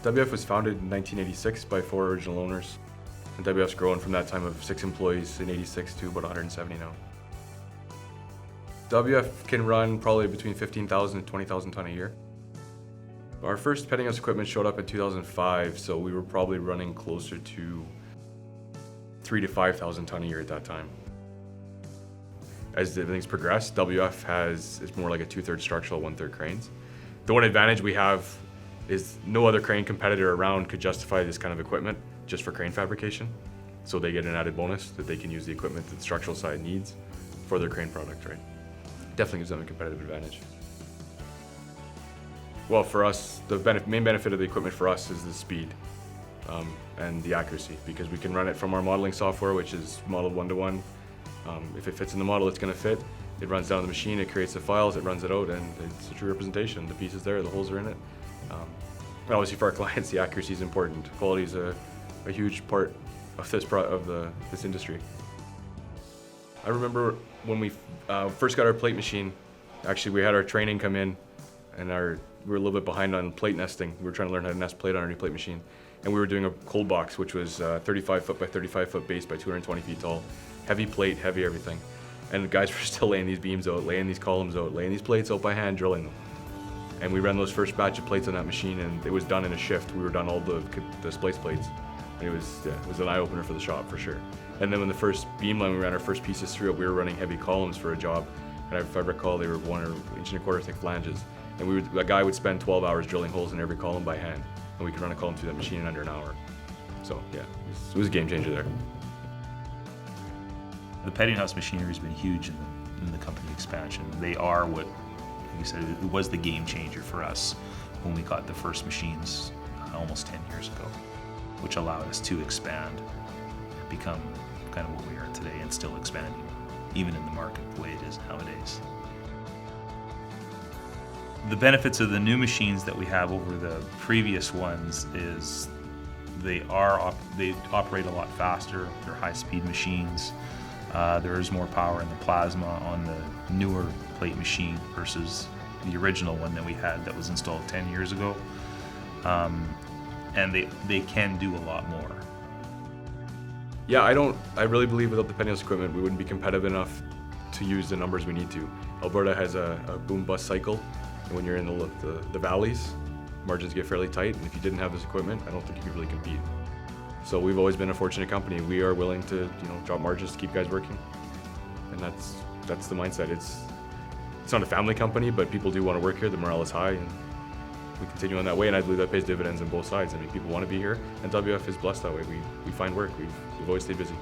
WF was founded in 1986 by 4 original owners, and WF's grown from that time of 6 employees in 86 to about 170 now. WF can run probably between 15,000 and 20,000 ton a year. Our first Peddinghaus equipment showed up in 2005, so we were probably running closer to 3,000 to 5,000 ton a year at that time. As everything's progressed, WF is more like a 2/3 structural, 1/3 cranes. The one advantage we have is no other crane competitor around could justify this kind of equipment just for crane fabrication. So they get an added bonus that they can use the equipment that the structural side needs for their crane product, right? Definitely gives them a competitive advantage. Well, for us, the main benefit of the equipment for us is the speed and the accuracy, because we can run it from our modeling software, which is modeled 1-to-1. If it fits in the model, it's going to fit. It runs down the machine, it creates the files, it runs it out, and it's a true representation. The piece is there, the holes are in it. Obviously, for our clients, the accuracy is important. Quality is a huge part of this industry. I remember when we first got our plate machine. Actually, we had our training come in, and we were a little bit behind on plate nesting. We were trying to learn how to nest plate on our new plate machine, and we were doing a cold box, which was 35 foot by 35 foot base by 220 feet tall, heavy plate, heavy everything. And the guys were still laying these beams out, laying these columns out, laying these plates out by hand, drilling them. And we ran those first batch of plates on that machine, and it was done in a shift. We were done all the splice plates. And it was an eye-opener for the shop, for sure. And then when the first beam line, we ran our first pieces through it, we were running heavy columns for a job. And if I recall, they were 1.25 inch thick flanges. And a guy would spend 12 hours drilling holes in every column by hand. And we could run a column through that machine in under an hour. So yeah, it was a game changer there. The Peddinghaus machinery has been huge in the company expansion. They are what, like you said, it was the game changer for us when we got the first machines almost 10 years ago, which allowed us to expand and become kind of what we are today, and still expanding, even in the market the way it is nowadays. The benefits of the new machines that we have over the previous ones is they operate a lot faster. They're high-speed machines. There is more power in the plasma on the newer plate machine versus the original one that we had that was installed 10 years ago. And they can do a lot more. Yeah, I really believe without the Peddinghaus equipment, we wouldn't be competitive enough to use the numbers we need to. Alberta has a boom-bust cycle, and when you're in the valleys, margins get fairly tight, and if you didn't have this equipment, I don't think you could really compete. So we've always been a fortunate company. We are willing to, drop margins to keep guys working, and that's the mindset. It's not a family company, but people do want to work here. The morale is high, and we continue on that way, and I believe that pays dividends on both sides. I mean, people want to be here, and WF is blessed that way. We find work. We've always stayed busy.